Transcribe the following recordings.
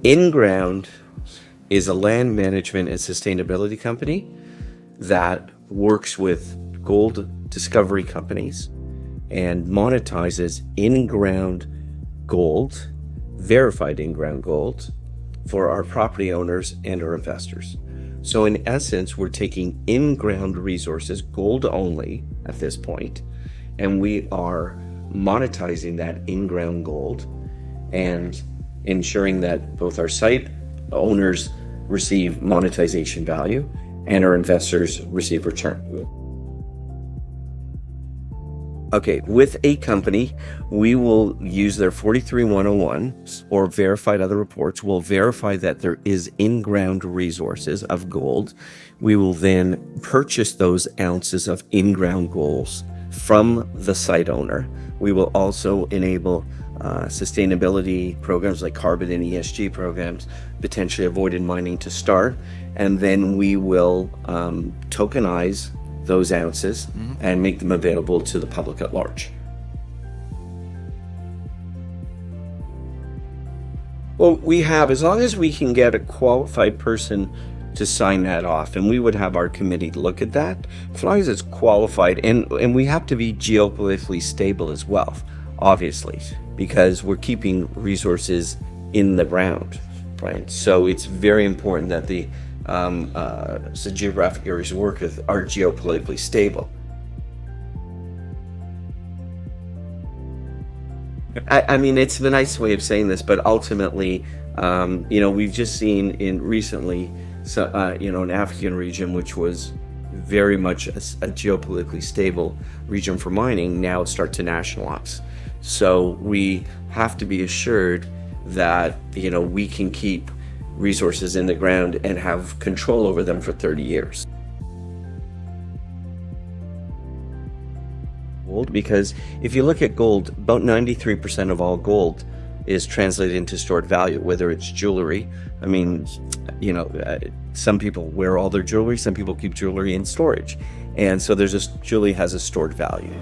nGRND is a land management and sustainability company that works with gold discovery companies and monetizes in-ground gold, verified in-ground gold, for our property owners and our investors. So in essence, we're taking in-ground resources, gold only at this point, and we are monetizing that in-ground gold and ensuring that both our site owners receive monetization value and our investors receive return. Okay, with a company, we will use their 43101 or verified other reports. We'll verify that there is in-ground resources of gold. We will then purchase those ounces of in-ground gold from the site owner. We will also enable sustainability programs like carbon and ESG programs, potentially avoided mining to start, and then we will tokenize those ounces and make them available to the public at large. Well, we have, as long as we can get a qualified person to sign that off, and we would have our committee look at that, as long as it's qualified, and we have to be geopolitically stable as well, obviously, because we're keeping resources in the ground, right? So it's very important that the geographic areas we work with are geopolitically stable. I mean, it's the nice way of saying this, but ultimately, we've just seen recently, an African region which was very much a geopolitically stable region for mining now start to nationalize. So we have to be assured that we can keep resources in the ground and have control over them for 30 years. Gold, because if you look at gold, about 93% of all gold is translated into stored value, whether it's jewelry. I mean, some people wear all their jewelry, some people keep jewelry in storage. And so jewelry has a stored value,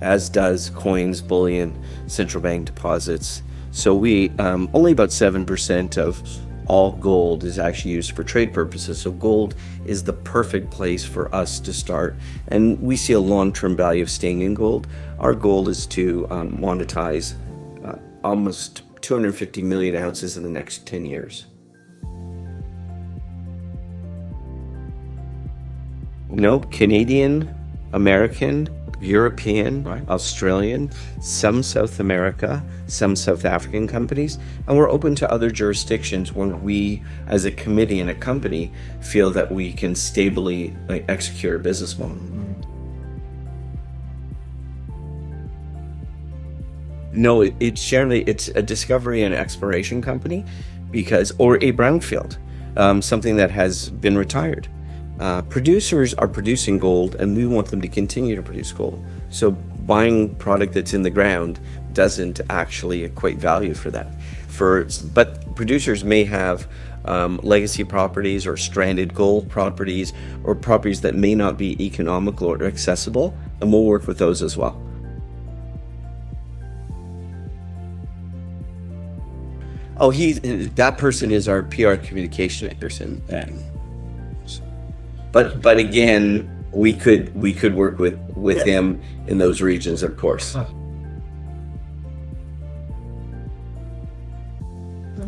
as does coins, bullion, central bank deposits. So we, only about 7% of all gold is actually used for trade purposes. So gold is the perfect place for us to start. And we see a long-term value of staying in gold. Our goal is to monetize almost 250 million ounces in the next 10 years. Canadian, American, European, right, Australian, some South America, some South African companies, and we're open to other jurisdictions when we, as a committee and a company, feel that we can stably execute our business model. No, it's a discovery and exploration company, or a brownfield, something that has been retired. Producers are producing gold, and we want them to continue to produce gold. So buying product that's in the ground doesn't actually equate value for that. But producers may have legacy properties or stranded gold properties or properties that may not be economical or accessible, and we'll work with those as well. Oh, that person is our PR communication person. But again, we could work with him in those regions, of course.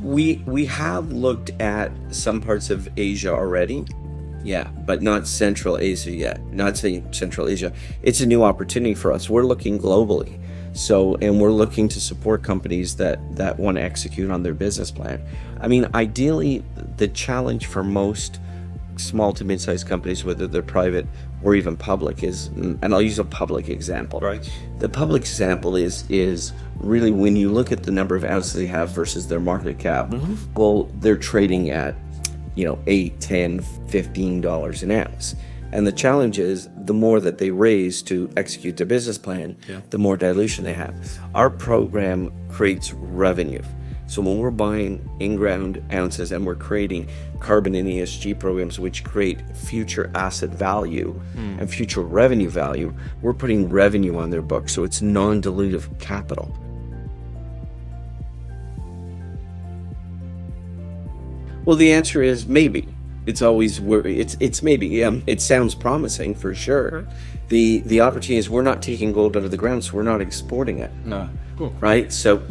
We have looked at some parts of Asia already, but not Central Asia yet. Not saying Central Asia. It's a new opportunity for us. We're looking globally. And we're looking to support companies that want to execute on their business plan. I mean, ideally, the challenge for most small to mid-sized companies, whether they're private or even public, is, and I'll use a public example. Right. The public example is really when you look at the number of ounces they have versus their market cap. Well, they're trading at, $8, $10, $15 an ounce. And the challenge is the more that they raise to execute their business plan, the more dilution they have. Our program creates revenue. So when we're buying in-ground ounces and we're creating carbon and ESG programs which create future asset value and future revenue value, we're putting revenue on their books. So it's non-dilutive capital. Well, the answer is maybe. It's always it's maybe. It sounds promising for sure. The opportunity is we're not taking gold out of the ground, so we're not exporting it. No. Cool. Right? So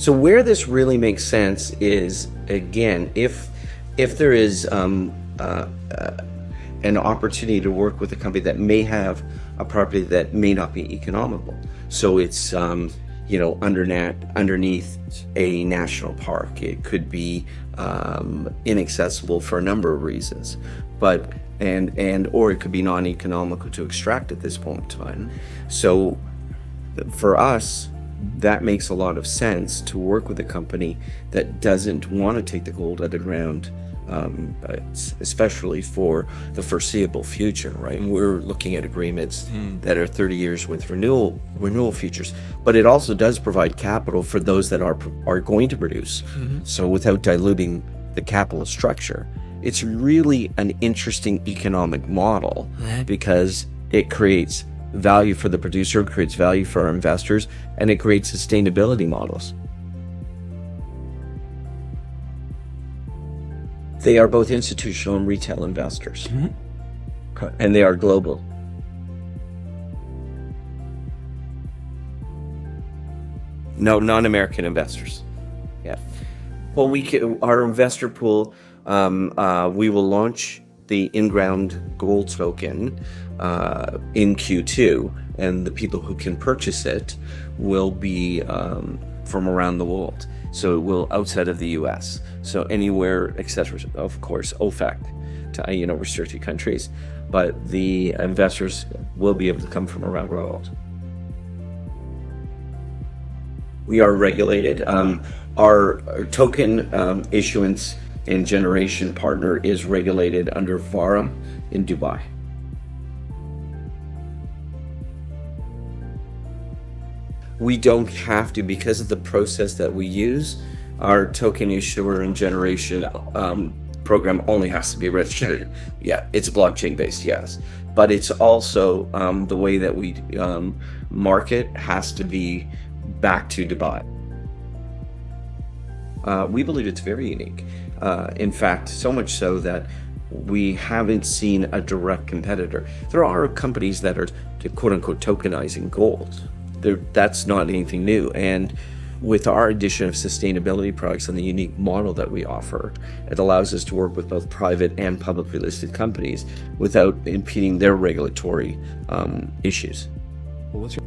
where this really makes sense is, again, if there is an opportunity to work with a company that may have a property that may not be economical. So it's underneath a national park. It could be inaccessible for a number of reasons, but or it could be non-economical to extract at this point in time. So for us, that makes a lot of sense to work with a company that doesn't want to take the gold out of the ground, especially for the foreseeable future, right? And we're looking at agreements that are 30 years with renewal features, but it also does provide capital for those that are going to produce. So without diluting the capital structure, it's really an interesting economic model because it creates value for the producer, it creates value for our investors, and it creates sustainability models. They are both institutional and retail investors, and they are global. No, non-American investors. Yeah. Well, our investor pool, we will launch the in-ground gold token in Q2, and the people who can purchase it will be from around the world. So it will outside of the U.S. So anywhere, etc. Of course, OFAC to restricted countries, but the investors will be able to come from around the world. We are regulated. Our token issuance and generation partner is regulated under VARA in Dubai. We don't have to, because of the process that we use. Our token issuer and generation program only has to be registered. Yeah, it's blockchain based, yes. But it's also the way that we market has to be back to Dubai. We believe it's very unique. In fact, so much so that we haven't seen a direct competitor. There are companies that are quote unquote tokenizing gold. That's not anything new. And with our addition of sustainability products and the unique model that we offer, it allows us to work with both private and publicly listed companies without impeding their regulatory issues. Well, what's your...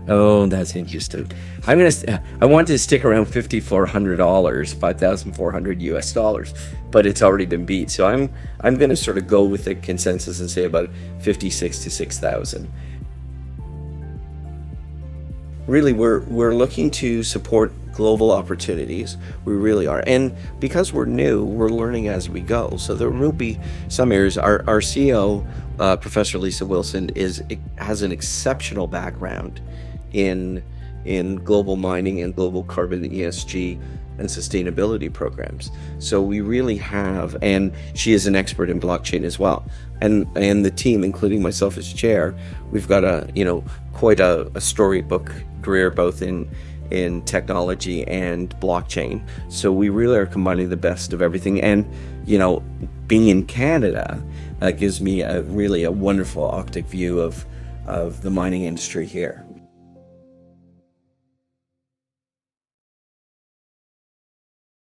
Oh, that's interesting. I want to stick around $5,400, $5,400 but it's already been beat. So I'm going to sort of go with the consensus and say about 56 to 6,000. Really, we're looking to support global opportunities. We really are. And because we're new, we're learning as we go. So there will be some areas. Our CEO, Professor Lisa Wilson, has an exceptional background in global mining and global carbon ESG and sustainability programs. So we really have, and she is an expert in blockchain as well. And the team, including myself as chair, we've got quite a storybook career both in technology and blockchain. So we really are combining the best of everything. And being in Canada gives me really a wonderful optic view of the mining industry here.